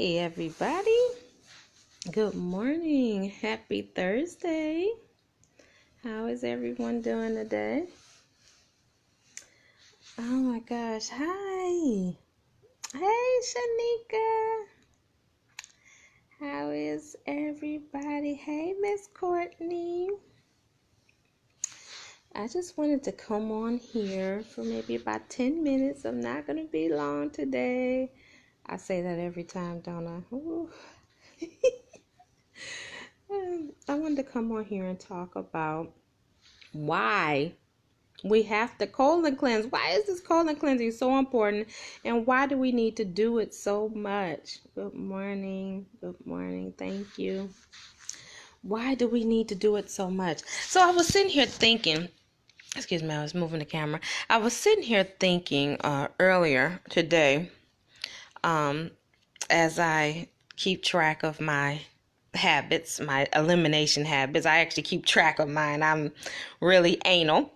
Hey everybody, good morning, happy Thursday. How is everyone doing today? Oh my gosh, hi. Hey Shanika, how is everybody? Hey Miss Courtney. I just wanted to come on here for maybe about 10 minutes. I'm not going to be long today. I say that every time, don't I? Ooh. I wanted to come on here and talk about why we have to colon cleanse. Why is this colon cleansing so important? And why do we need to do it so much? Good morning. Good morning. Thank you. Why do we need to do it so much? So I was sitting here thinking, excuse me, I was moving the camera. I was sitting here thinking earlier today, as I keep track of my habits, my elimination habits. I actually keep track of mine. I'm really anal.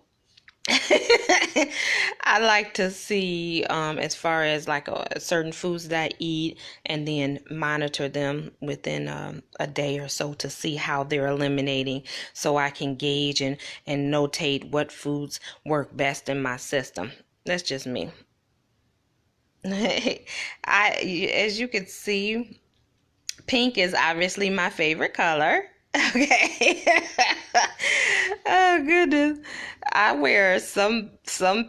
I like to see as far as like certain foods that I eat and then monitor them within a day or so to see how they're eliminating so I can gauge and notate what foods work best in my system. That's just me. As you can see, pink is obviously my favorite color. Okay. Oh goodness. I wear some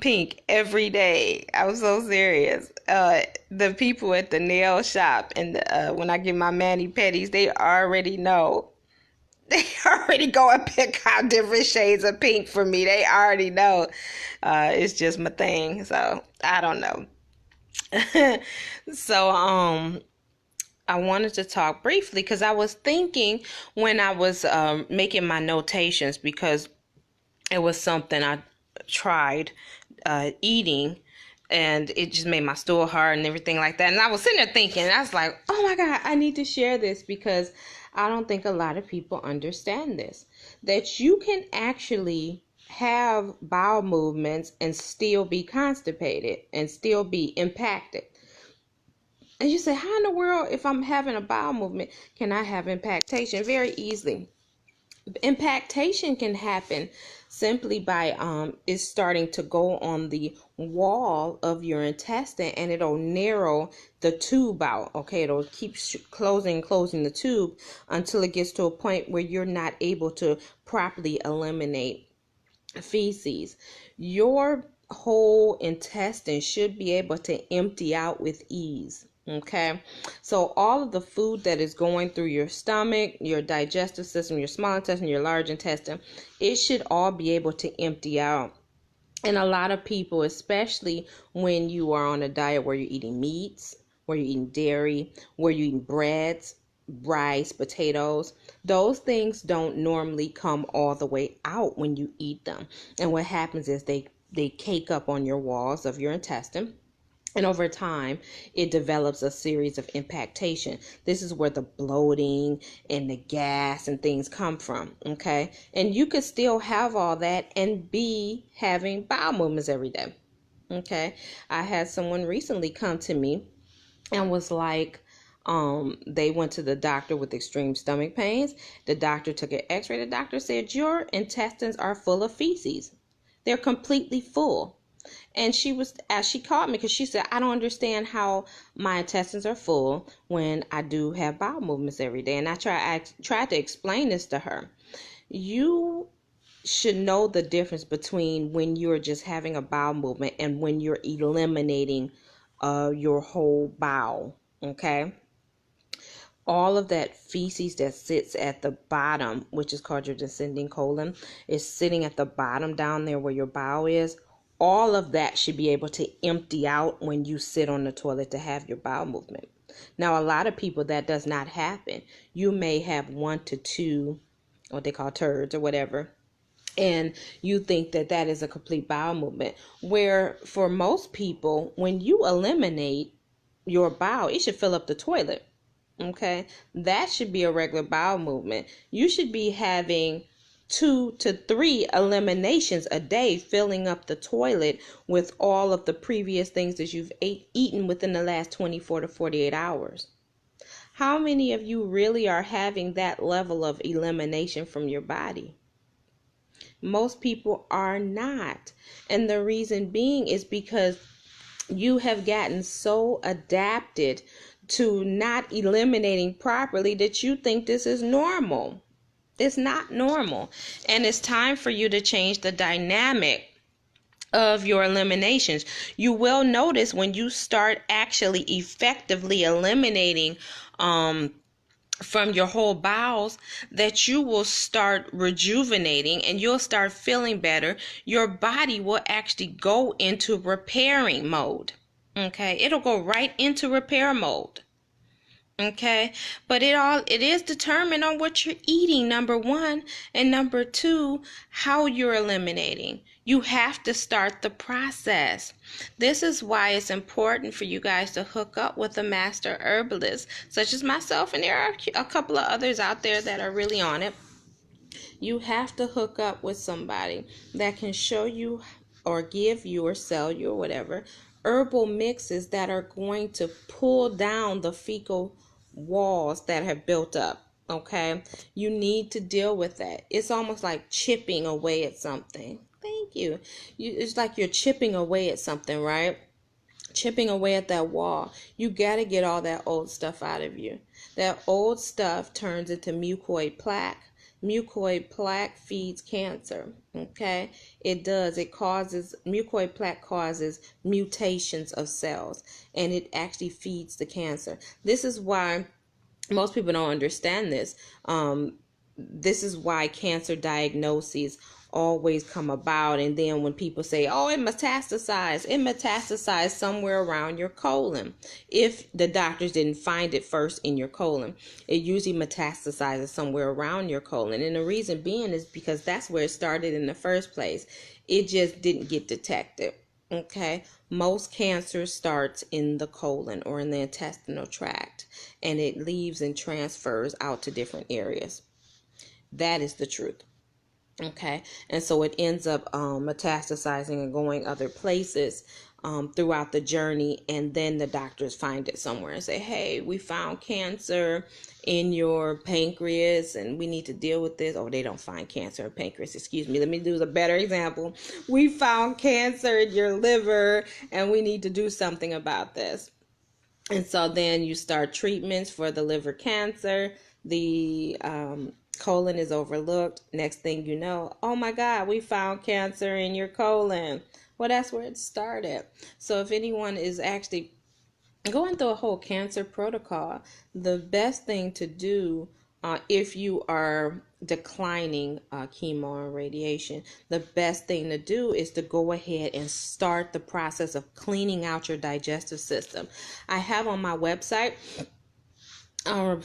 pink every day. I'm so serious. The people at the nail shop and when I get my mani pedis, they already know. They already go and pick out different shades of pink for me. They already know. It's just my thing. So I don't know. So I wanted to talk briefly because I was thinking when I was making my notations, because it was something I tried eating and it just made my stool hard and everything like that. And I was sitting there thinking, I was like, oh my God, I need to share this because I don't think a lot of people understand this. That you can actually have bowel movements and still be constipated and still be impacted. And you say, how in the world, if I'm having a bowel movement, can I have impactation? Very easily. Impactation can happen simply by it starting to go on the wall of your intestine, and it'll narrow the tube out. Okay, it'll keep closing the tube until it gets to a point where you're not able to properly eliminate feces. Your whole intestine should be able to empty out with ease. Okay, so all of the food that is going through your stomach, your digestive system, your small intestine, your large intestine, it should all be able to empty out. And a lot of people, especially when you are on a diet where you're eating meats, where you're eating dairy, where you're eating breads, rice, potatoes, those things don't normally come all the way out when you eat them. And what happens is they cake up on your walls of your intestine. And over time, it develops a series of impactation. This is where the bloating and the gas and things come from, okay? And you could still have all that and be having bowel movements every day, okay? I had someone recently come to me and was like, they went to the doctor with extreme stomach pains. The doctor took an x-ray. The doctor said, your intestines are full of feces. They're completely full. And she called me because she said, I don't understand how my intestines are full when I do have bowel movements every day. And I tried to explain this to her. You should know the difference between when you're just having a bowel movement and when you're eliminating your whole bowel. Okay. All of that feces that sits at the bottom, which is called your descending colon, is sitting at the bottom down there where your bowel is. All of that should be able to empty out when you sit on the toilet to have your bowel movement. Now, a lot of people, that does not happen. You may have 1 to 2, what they call turds or whatever, and you think that that is a complete bowel movement. Where for most people, when you eliminate your bowel, it should fill up the toilet. Okay, that should be a regular bowel movement. You should be having 2 to 3 eliminations a day, filling up the toilet with all of the previous things that you've eaten within the last 24 to 48 hours. How many of you really are having that level of elimination from your body? Most people are not. And the reason being is because you have gotten so adapted to not eliminating properly that you think this is normal. It's not normal. And it's time for you to change the dynamic of your eliminations. You will notice when you start actually effectively eliminating from your whole bowels that you will start rejuvenating and you'll start feeling better. Your body will actually go into repairing mode. Okay, it'll go right into repair mode. Okay, but it is determined on what you're eating, number one, and number two, how you're eliminating. You have to start the process. This is why it's important for you guys to hook up with a master herbalist, such as myself, and there are a couple of others out there that are really on it. You have to hook up with somebody that can show you or give you or sell you or whatever herbal mixes that are going to pull down the fecal walls that have built up. Okay, you need to deal with that. It's almost like chipping away at something. Thank you. It's like you're chipping away at something, right? Chipping away at that wall. You got to get all that old stuff out of you. That old stuff turns into mucoid plaque. Mucoid plaque feeds cancer. Okay, it does. Mucoid plaque causes mutations of cells, and it actually feeds the cancer. This is why most people don't understand this. This is why cancer diagnoses always come about. And then when people say, oh, it metastasized somewhere around your colon. If the doctors didn't find it first in your colon, it usually metastasizes somewhere around your colon. And the reason being is because that's where it started in the first place. It just didn't get detected. Okay, most cancer starts in the colon or in the intestinal tract, and it leaves and transfers out to different areas. That is the truth. Okay, and so it ends up metastasizing and going other places throughout the journey, and then the doctors find it somewhere and say, hey, we found cancer in your pancreas and we need to deal with this. Oh, they don't find cancer in pancreas, excuse me, let me do a better example. We found cancer in your liver and we need to do something about this. And so then you start treatments for the liver cancer. The colon is overlooked. Next thing you know, oh my God, we found cancer in your colon. Well, that's where it started. So if anyone is actually going through a whole cancer protocol, the best thing to do if you are declining chemo and radiation, the best thing to do is to go ahead and start the process of cleaning out your digestive system. I have on my website on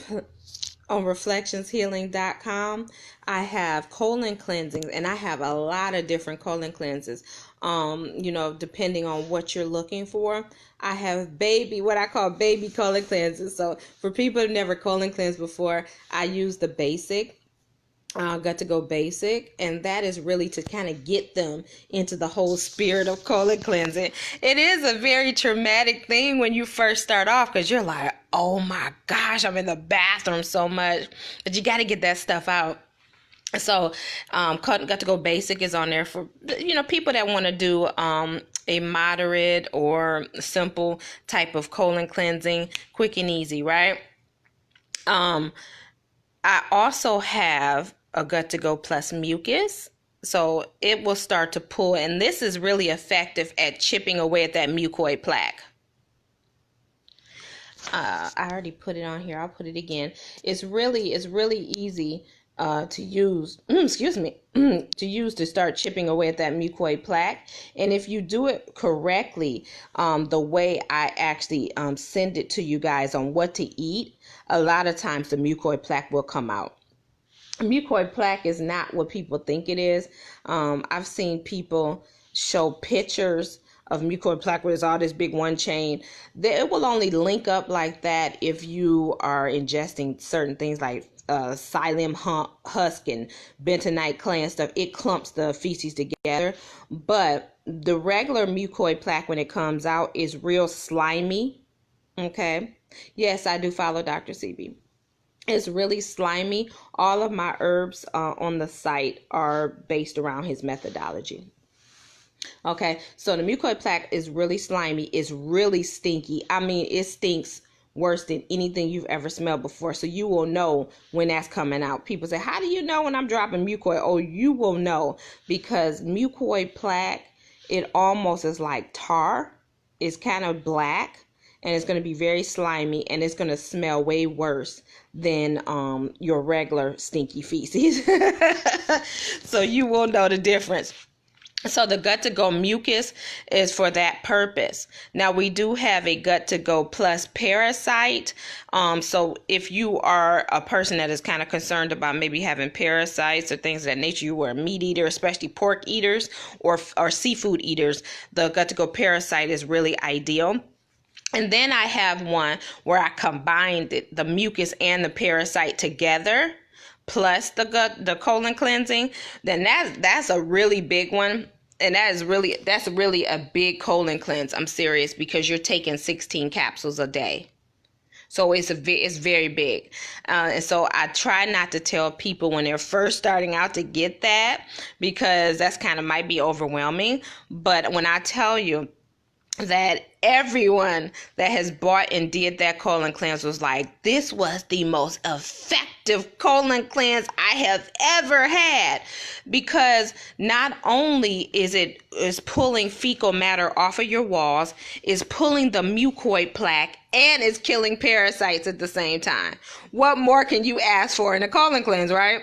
reflectionshealing.com, I have colon cleansings, and I have a lot of different colon cleanses. Depending on what you're looking for. I have what I call baby colon cleanses. So for people who've never colon cleansed before, I use the basic. Got to go basic, and that is really to kind of get them into the whole spirit of colon cleansing. It is a very traumatic thing when you first start off because you're like, oh my gosh, I'm in the bathroom so much, but you got to get that stuff out. So got to go basic is on there for people that want to do a moderate or simple type of colon cleansing, quick and easy, right? I also have a Gut to Go Plus mucus. So it will start to pull, and this is really effective at chipping away at that mucoid plaque. I already put it on here. I'll put it again. It's really easy to use, to start chipping away at that mucoid plaque. And if you do it correctly, the way I actually send it to you guys on what to eat, a lot of times the mucoid plaque will come out. Mucoid plaque is not what people think it is. I've seen people show pictures of mucoid plaque where there's all this big one chain. It will only link up like that if you are ingesting certain things like psyllium husk and bentonite clay and stuff. It clumps the feces together. But the regular mucoid plaque, when it comes out, is real slimy. Okay. Yes, I do follow Dr. CB. It's really slimy. All of my herbs on the site are based around his methodology. Okay, so the mucoid plaque is really slimy. It's really stinky. I mean, it stinks worse than anything you've ever smelled before. So you will know when that's coming out. People say, how do you know when I'm dropping mucoid? Oh, you will know, because mucoid plaque, it almost is like tar. It's kind of black, and it's going to be very slimy, and it's going to smell way worse than your regular stinky feces. So you will know the difference. So the Gut to Go mucus is for that purpose. Now we do have a Gut to Go plus parasite. So if you are a person that is kind of concerned about maybe having parasites or things of that nature, you are a meat eater, especially pork eaters or seafood eaters, the Gut to Go parasite is really ideal. And then I have one where I combined the mucus and the parasite together, plus the colon cleansing. Then that's a really big one. And that's really a big colon cleanse. I'm serious, because you're taking 16 capsules a day. So it's very big. And so I try not to tell people when they're first starting out to get that, because that's kind of might be overwhelming. But when I tell you that everyone that has bought and did that colon cleanse was like, this was the most effective colon cleanse I have ever had, because not only is pulling fecal matter off of your walls, is pulling the mucoid plaque, and is killing parasites at the same time. What more can you ask for in a colon cleanse, right?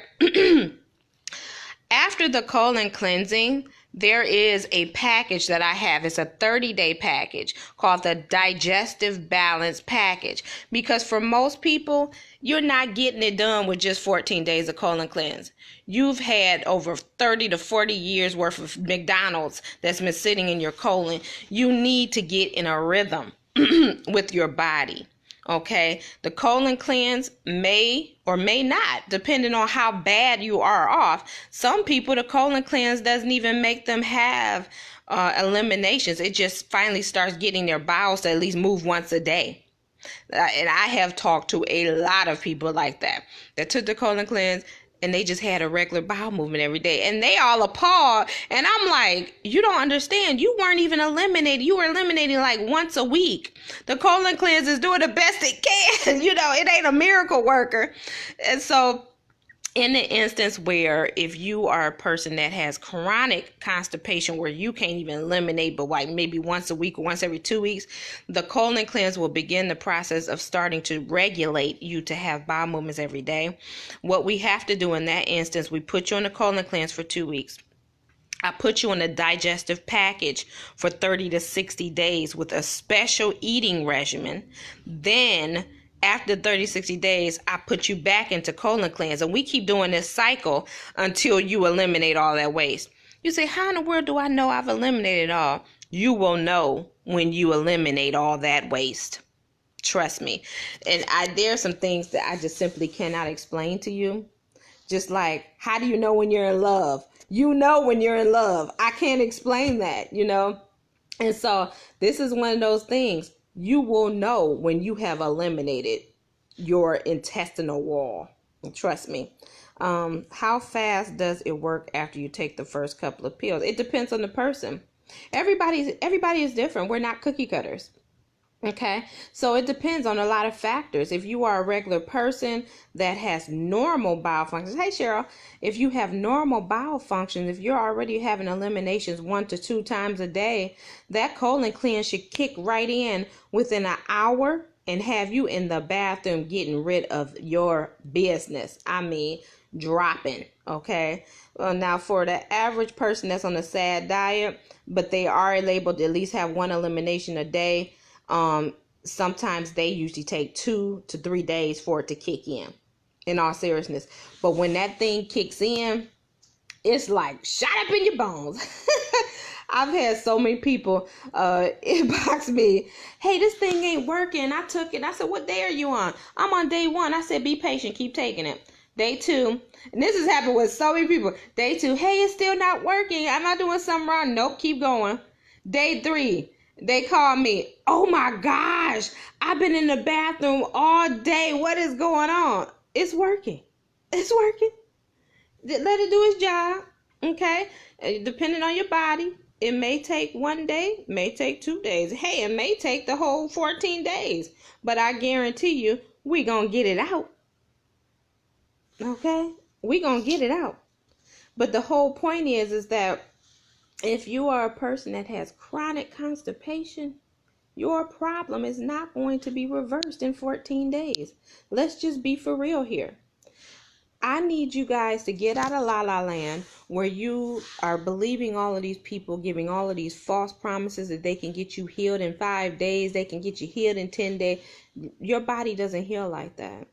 After the colon cleansing, there is a package that I have. It's a 30-day package called the Digestive Balance Package. Because for most people, you're not getting it done with just 14 days of colon cleanse. You've had over 30 to 40 years worth of McDonald's that's been sitting in your colon. You need to get in a rhythm with your body. Okay, the colon cleanse may or may not, depending on how bad you are off. Some people, the colon cleanse doesn't even make them have eliminations. It just finally starts getting their bowels to at least move once a day. And I have talked to a lot of people like that took the colon cleanse and they just had a regular bowel movement every day. And they all appalled. And I'm like, you don't understand. You weren't even eliminated. You were eliminating like once a week. The colon cleanse is doing the best it can. It ain't a miracle worker. And so in the instance where if you are a person that has chronic constipation where you can't even eliminate, but like maybe once a week or once every 2 weeks, the colon cleanse will begin the process of starting to regulate you to have bowel movements every day. What we have to do in that instance, we put you on the colon cleanse for 2 weeks. I put you on a digestive package for 30 to 60 days with a special eating regimen. Then after 30, 60 days, I put you back into colon cleanse. And we keep doing this cycle until you eliminate all that waste. You say, how in the world do I know I've eliminated it all? You will know when you eliminate all that waste. Trust me. And there are some things that I just simply cannot explain to you. Just like, how do you know when you're in love? You know when you're in love. I can't explain that, And so this is one of those things. You will know when you have eliminated your intestinal wall. Trust me. How fast does it work after you take the first couple of pills? It depends on the person. Everybody is different. We're not cookie cutters. Okay, so it depends on a lot of factors. If you are a regular person that has normal bowel functions, hey Cheryl, if you have normal bowel functions, if you're already having eliminations 1 to 2 times a day, that colon cleanse should kick right in within an hour and have you in the bathroom getting rid of your business. I mean, dropping. Okay, now for the average person that's on a SAD diet, but they are able to at least have 1 elimination a day, sometimes they usually take 2 to 3 days for it to kick in all seriousness. But when that thing kicks in, it's like shot up in your bones. I've had so many people inbox me, hey, this thing ain't working. I took it. I said, what day are you on? I'm on day 1. I said, be patient. Keep taking it. Day 2, and this has happened with so many people. Day 2, hey, it's still not working. Am I doing something wrong? Nope, keep going. Day 3, They call me, oh my gosh, I've been in the bathroom all day. What is going on? It's working. It's working. Let it do its job. Okay? Depending on your body, it may take 1 day, may take 2 days. Hey, it may take the whole 14 days. But I guarantee you, we gonna get it out. Okay? We gonna get it out. But the whole point is that if you are a person that has chronic constipation, your problem is not going to be reversed in 14 days. Let's just be for real here. I need you guys to get out of la la land where you are believing all of these people, giving all of these false promises that they can get you healed in 5 days, they can get you healed in 10 days. Your body doesn't heal like that.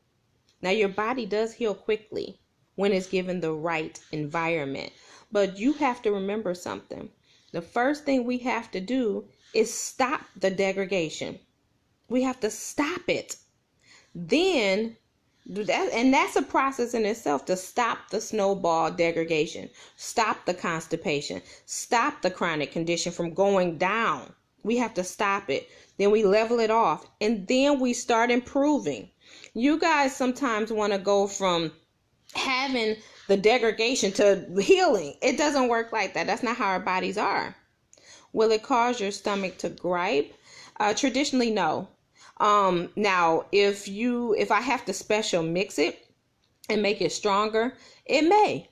Now, your body does heal quickly when it's given the right environment. But you have to remember something. The first thing we have to do is stop the degradation. We have to stop it. Then that's a process in itself, to stop the snowball degradation, stop the constipation, stop the chronic condition from going down. We have to stop it. Then we level it off, and then we start improving. You guys sometimes want to go from having the degradation to healing. It doesn't work like that. That's not how our bodies are. Will it cause your stomach to gripe? Traditionally, no. Now, if I have to special mix it and make it stronger, it may.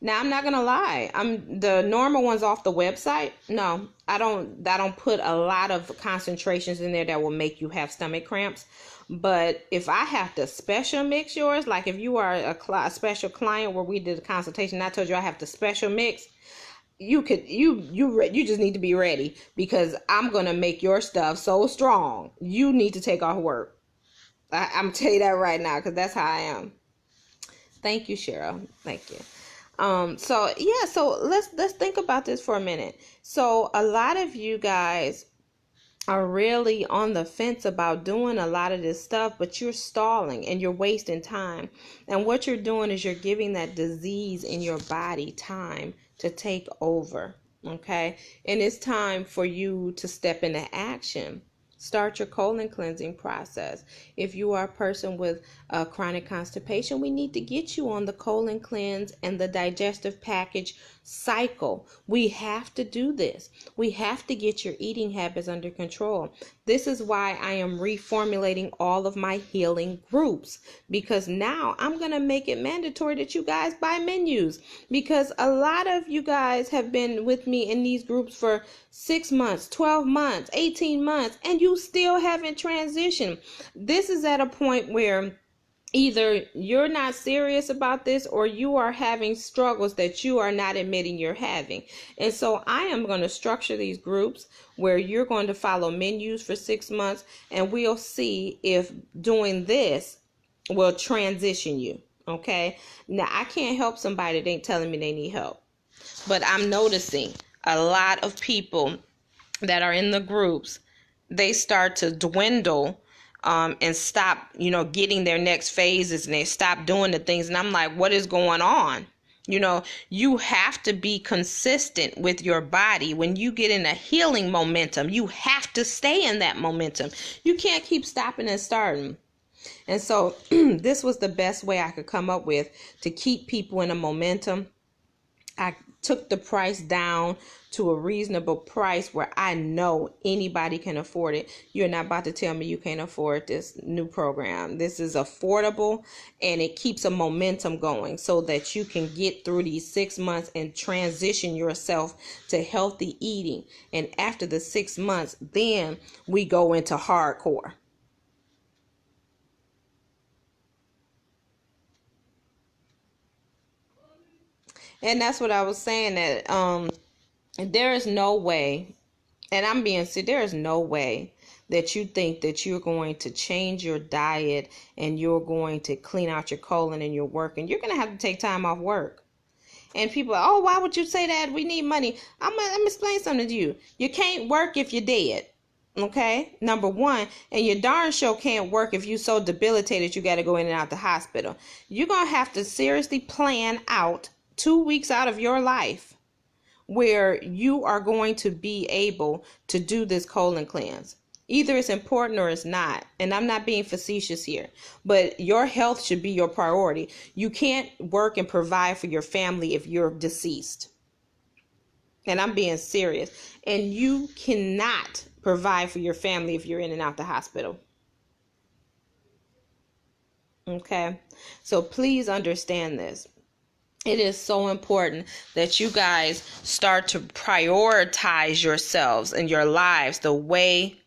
Now, I'm not gonna lie. The normal ones off the website. No, I don't put a lot of concentrations in there that will make you have stomach cramps. But if I have to special mix yours, like if you are a special client where we did a consultation, I told you I have to special mix. You just need to be ready, because I'm gonna make your stuff so strong you need to take off work. I'm tell you that right now, because that's how I am. Thank you, Cheryl. Thank you. So let's think about this for a minute. So a lot of you guys are really on the fence about doing a lot of this stuff, but you're stalling and you're wasting time. And what you're doing is you're giving that disease in your body time to take over. Okay? And it's time for you to step into action. Start your colon cleansing process. If you are a person with chronic constipation, we need to get you on the colon cleanse and the digestive package cycle. We have to do this. We have to get your eating habits under control. This is why I am reformulating all of my healing groups, because now I'm going to make it mandatory that you guys buy menus, because a lot of you guys have been with me in these groups for 6 months, 12 months, 18 months, and you still haven't transitioned. This is at a point where either you're not serious about this, or you are having struggles that you are not admitting you're having. And so I am going to structure these groups where you're going to follow menus for 6 months, and we'll see if doing this will transition you. Okay. Now, I can't help somebody that ain't telling me they need help, but I'm noticing a lot of people that are in the groups, they start to dwindle and stop, getting their next phases, and they stop doing the things. And I'm like, what is going on? You have to be consistent with your body. When you get in a healing momentum, you have to stay in that momentum. You can't keep stopping and starting. And so this was the best way I could come up with to keep people in a momentum. I took the price down to a reasonable price where I know anybody can afford it. You're not about to tell me you can't afford this new program. This is affordable, and it keeps a momentum going so that you can get through these 6 months and transition yourself to healthy eating. And after the 6 months, then we go into hardcore. And that's what I was saying, that there is no way, and I'm being serious, there is no way that you think that you're going to change your diet and you're going to clean out your colon and you're working. You're going to have to take time off work. And people are, oh, why would you say that? We need money. Let me explain something to you. You can't work if you're dead. Okay, number one, and your darn sure can't work if you're so debilitated you got to go in and out the hospital. You're going to have to seriously plan out 2 weeks out of your life where you are going to be able to do this colon cleanse. Either it's important or it's not. And I'm not being facetious here, but your health should be your priority. You can't work and provide for your family if you're deceased. And I'm being serious. And you cannot provide for your family if you're in and out the hospital. Okay? So please understand this. It is so important that you guys start to prioritize yourselves and your lives the way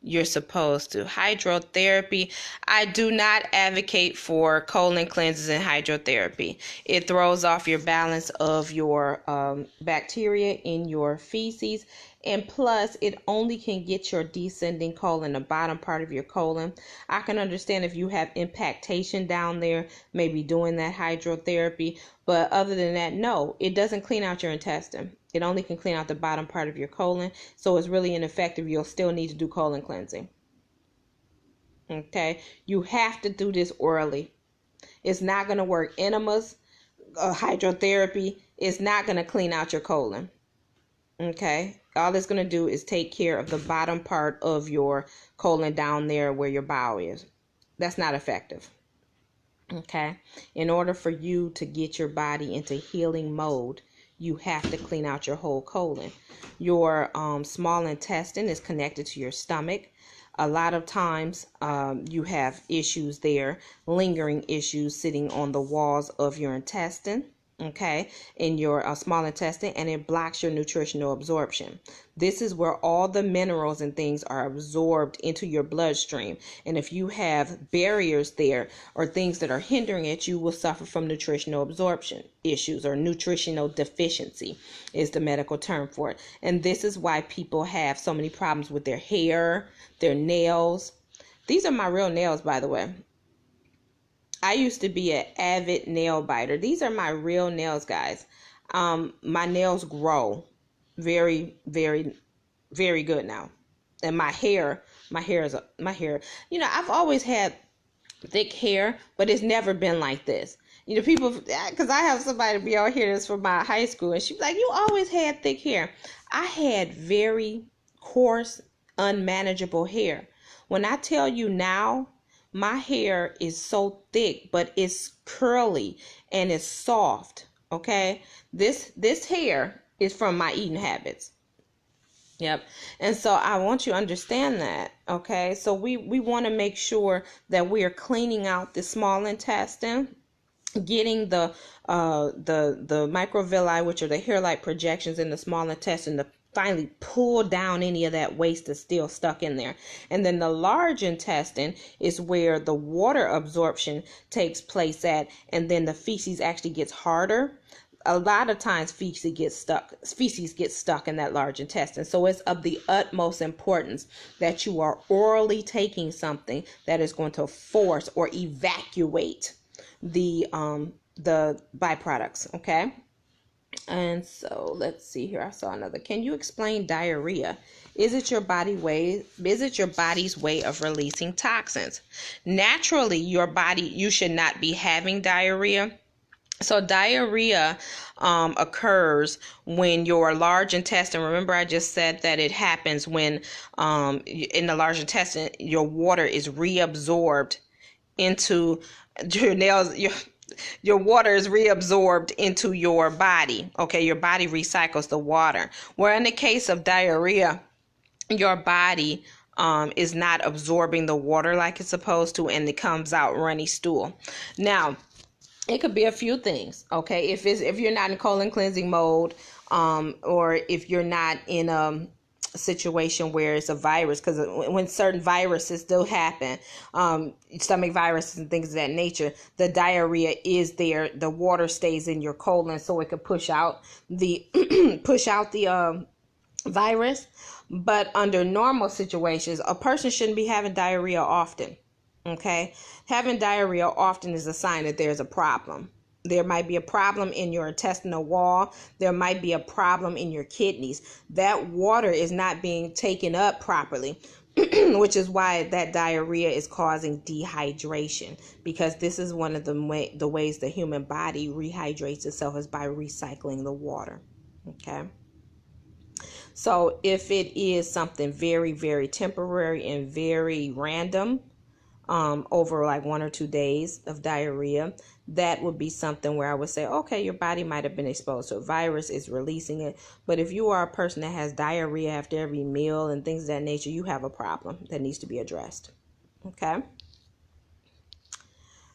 you're supposed to. Hydrotherapy. I do not advocate for colon cleanses and hydrotherapy. It throws off your balance of your bacteria in your feces. And plus, it only can get your descending colon, the bottom part of your colon. I can understand if you have impactation down there, maybe doing that hydrotherapy. But other than that, no, it doesn't clean out your intestine. It only can clean out the bottom part of your colon. So it's really ineffective. You'll still need to do colon cleansing. Okay? You have to do this orally. It's not going to work. Enemas, hydrotherapy is not going to clean out your colon. Okay? All it's going to do is take care of the bottom part of your colon down there where your bowel is. That's not effective. Okay? In order for you to get your body into healing mode, you have to clean out your whole colon. Your small intestine is connected to your stomach. A lot of times you have issues there, lingering issues sitting on the walls of your intestine. Okay, in your small intestine, and it blocks your nutritional absorption. This is where all the minerals and things are absorbed into your bloodstream. And if you have barriers there or things that are hindering it, you will suffer from nutritional absorption issues, or nutritional deficiency is the medical term for it. And this is why people have so many problems with their hair, their nails. These are my real nails, by the way. I used to be an avid nail biter. These are my real nails, guys. My nails grow very, very, very good now. And my hair, I've always had thick hair, but it's never been like this. People, because I have somebody be out here that's from my high school, and she's like, you always had thick hair. I had very coarse, unmanageable hair. When I tell you now, my hair is so thick, but it's curly and it's soft. Okay, this hair is from my eating habits. Yep. And so I want you to understand that. Okay, so we want to make sure that we are cleaning out the small intestine, getting the microvilli, which are the hair-like projections in the small intestine, to finally pull down any of that waste that's still stuck in there. And then the large intestine is where the water absorption takes place at, and then the feces actually gets harder. A lot of times feces get stuck in that large intestine. So it's of the utmost importance that you are orally taking something that is going to force or evacuate the byproducts. Okay. And so let's see here. I saw another. Can you explain diarrhea? Is it your body's way of releasing toxins? Naturally, you should not be having diarrhea. So diarrhea occurs when your large intestine, remember I just said that it happens when in the large intestine, your water is reabsorbed into your nails, your water is reabsorbed into your body. Okay, your body recycles the water. Where in the case of diarrhea, your body is not absorbing the water like it's supposed to, and it comes out runny stool. Now, it could be a few things. Okay, if you're not in colon cleansing mode, or if you're not in a situation where it's a virus, because when certain viruses do happen, stomach viruses and things of that nature, the diarrhea is there. The water stays in your colon, so it could push out the virus. But under normal situations, a person shouldn't be having diarrhea often. Okay, having diarrhea often is a sign that there's a problem. There might be a problem in your intestinal wall. There might be a problem in your kidneys. That water is not being taken up properly, which is why that diarrhea is causing dehydration, because this is one of the ways the human body rehydrates itself, is by recycling the water. Okay. So if it is something very, very temporary and very random, over like 1 or 2 days of diarrhea, that would be something where I would say, okay, your body might have been exposed to a virus, is releasing it. But if you are a person that has diarrhea after every meal and things of that nature, you have a problem that needs to be addressed. Okay.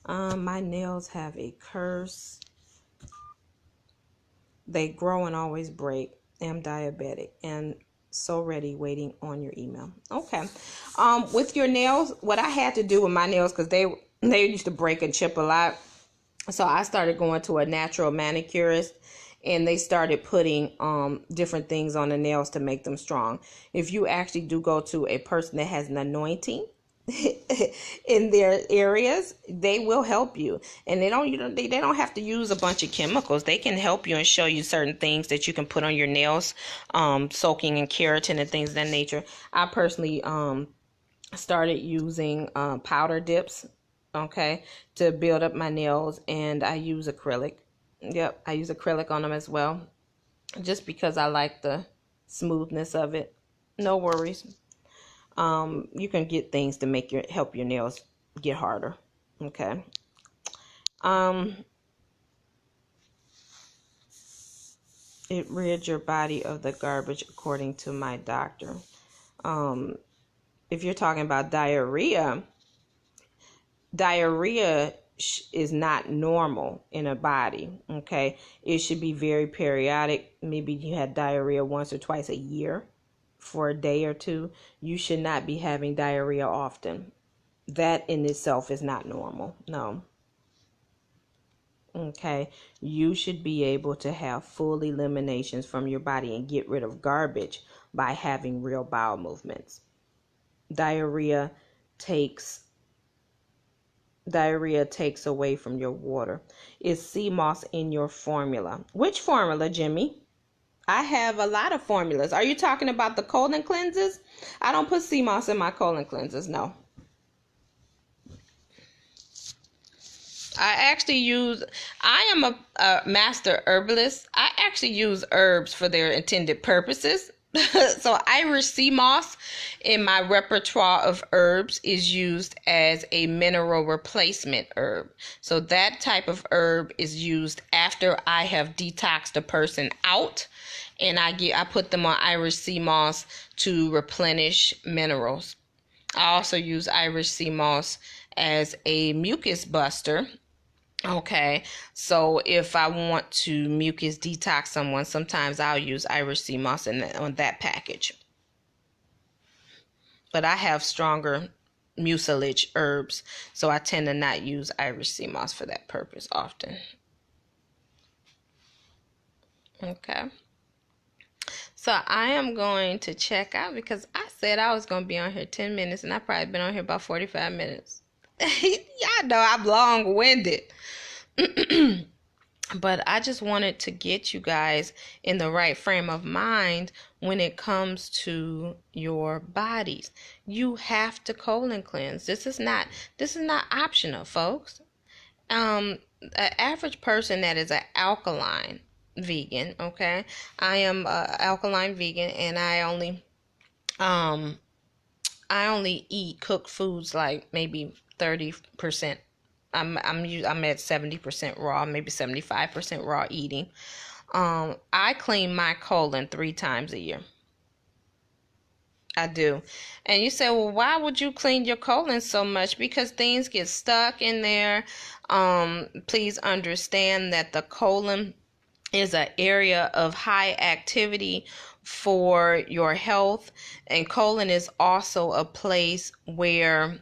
My nails have a curse. They grow and always break. Am diabetic and so ready, waiting on your email. Okay. With your nails, what I had to do with my nails, because they used to break and chip a lot. So I started going to a natural manicurist, and they started putting different things on the nails to make them strong. If you actually do go to a person that has an anointing in their areas, they will help you, and they don't have to use a bunch of chemicals. They can help you and show you certain things that you can put on your nails, soaking in keratin and things of that nature. I personally started using powder dips, okay, to build up my nails, and I use acrylic. Yep, I use acrylic on them as well, just because I like the smoothness of it. No worries. You can get things to help your nails get harder. Okay. It rids your body of the garbage, according to my doctor. If you're talking about diarrhea is not normal in a body. Okay. It should be very periodic. Maybe you had diarrhea once or twice a year for a day or two. You should not be having diarrhea often. That in itself is not normal. No. Okay. You should be able to have full eliminations from your body and get rid of garbage by having real bowel movements. Diarrhea takes away from your water. Is sea moss in your formula? Which formula, Jimmy? I have a lot of formulas. Are you talking about the colon cleanses? I don't put sea moss in my colon cleanses, no. I am a master herbalist. I actually use herbs for their intended purposes. So Irish sea moss in my repertoire of herbs is used as a mineral replacement herb. So that type of herb is used after I have detoxed a person out, and I put them on Irish sea moss to replenish minerals. I also use Irish sea moss as a mucus buster. Okay, so if I want to mucus detox someone, sometimes I'll use Irish sea moss on that package. But I have stronger mucilage herbs, so I tend to not use Irish sea moss for that purpose often. Okay. So I am going to check out because I said I was going to be on here 10 minutes, and I've probably been on here about 45 minutes. Y'all know I'm long-winded. But I just wanted to get you guys in the right frame of mind when it comes to your bodies. You have to colon cleanse. This is not optional, folks. An average person that is an alkaline vegan, okay? I am a alkaline vegan, and I only eat cooked foods like maybe 30%. I'm at 70% raw, maybe 75% raw eating. I clean my colon 3 times a year. I do. And you say, well, why would you clean your colon so much? Because things get stuck in there. Please understand that the colon is an area of high activity for your health, and colon is also a place where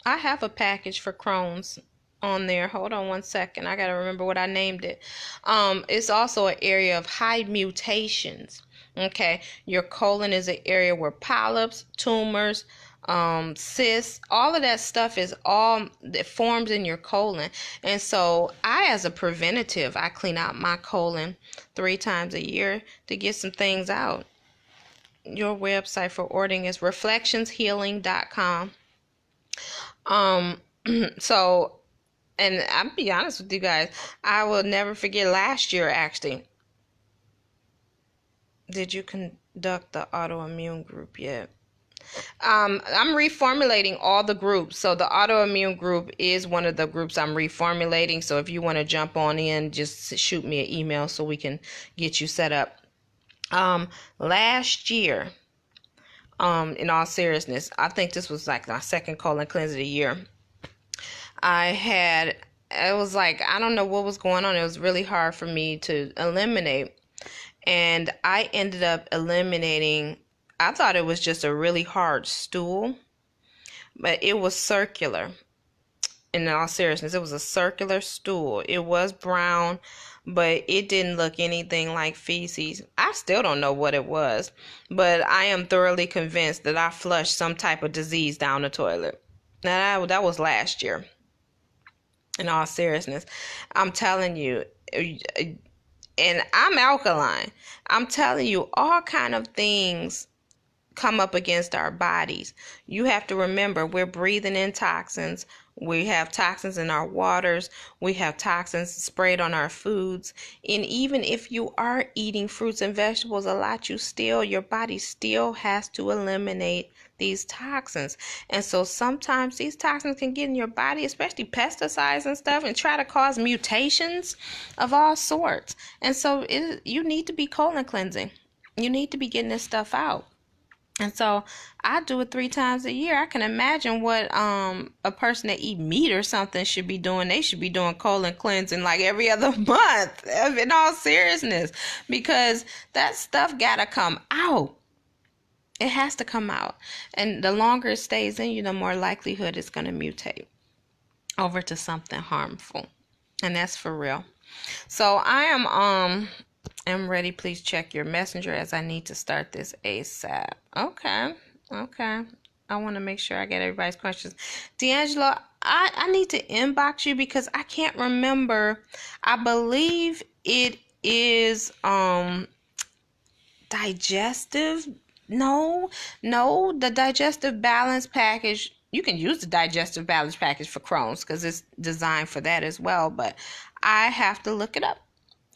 I have a package for Crohn's on there. Hold on one second. I got to remember what I named it. It's also an area of high mutations. Okay. Your colon is an area where polyps, tumors, cysts, all of that stuff that forms in your colon. And so as a preventative, I clean out my colon 3 times a year to get some things out. Your website for ordering is reflectionshealing.com. So, And I'll be honest with you guys, I will never forget last year, actually. Did you conduct the autoimmune group yet? I'm reformulating all the groups. So the autoimmune group is one of the groups I'm reformulating. So if you want to jump on in, just shoot me an email so we can get you set up. Last year, in all seriousness, I think this was like my second colon cleanse of the year. It was like, I don't know what was going on. It was really hard for me to eliminate. And I ended up eliminating, I thought it was just a really hard stool, but it was circular. In all seriousness, it was a circular stool. It was brown, but it didn't look anything like feces. I still don't know what it was, but I am thoroughly convinced that I flushed some type of disease down the toilet. Now, that was last year. In all seriousness, I'm telling you, and I'm alkaline. I'm telling you, all kind of things come up against our bodies. You have to remember, we're breathing in toxins. We have toxins in our waters. We have toxins sprayed on our foods. And even if you are eating fruits and vegetables a lot, your body still has to eliminate these toxins. And so sometimes these toxins can get in your body, especially pesticides and stuff, and try to cause mutations of all sorts. And so you need to be colon cleansing. You need to be getting this stuff out. And so I do it 3 times a year. I can imagine what a person that eat meat or something should be doing. They should be doing colon cleansing like every other month, in all seriousness, because that stuff gotta come out. It has to come out. And the longer it stays in you, the more likelihood it's going to mutate over to something harmful. And that's for real. So I am ready. Please check your messenger as I need to start this ASAP. Okay. I want to make sure I get everybody's questions. D'Angelo, I need to inbox you because I can't remember. I believe it is digestive. No, the digestive balance package. You can use the digestive balance package for Crohn's because it's designed for that as well. But I have to look it up.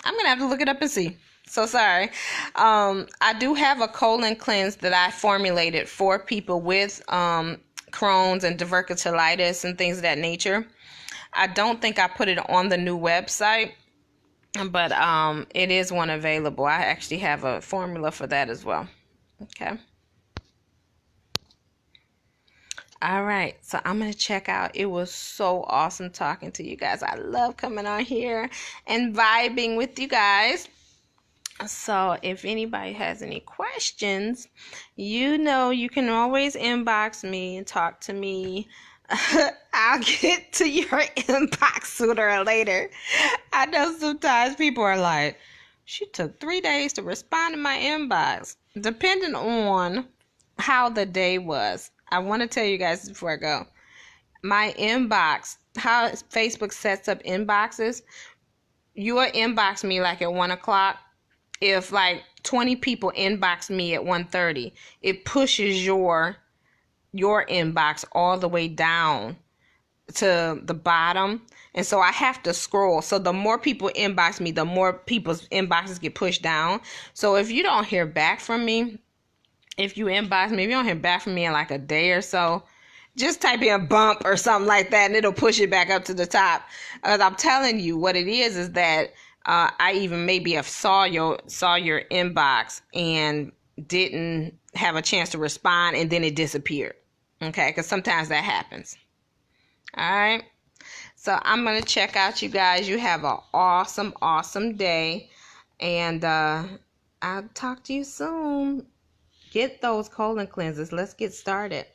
I'm going to have to look it up and see. So sorry. I do have a colon cleanse that I formulated for people with Crohn's and diverticulitis and things of that nature. I don't think I put it on the new website, but it is one available. I actually have a formula for that as well. Okay. All right. So I'm going to check out. It was so awesome talking to you guys. I love coming on here and vibing with you guys. So if anybody has any questions, you can always inbox me and talk to me. I'll get to your inbox sooner or later. I know sometimes people are like, she took 3 days to respond to my inbox. Depending on how the day was. I want to tell you guys before I go. My inbox, how Facebook sets up inboxes, you will inbox me like at 1 o'clock. If like 20 people inbox me at 1:30, it pushes your inbox all the way down to the bottom. And so I have to scroll. So the more people inbox me, the more people's inboxes get pushed down. So if you don't hear back from me, if you inbox me, if you don't hear back from me in like a day or so, just type in bump or something like that and it'll push it back up to the top. As I'm telling you, what it is that I even maybe have saw your inbox and didn't have a chance to respond and then it disappeared. Okay, because sometimes that happens. All right. So I'm going to check out, you guys. You have an awesome day. And I'll talk to you soon. Get those colon cleanses. Let's get started.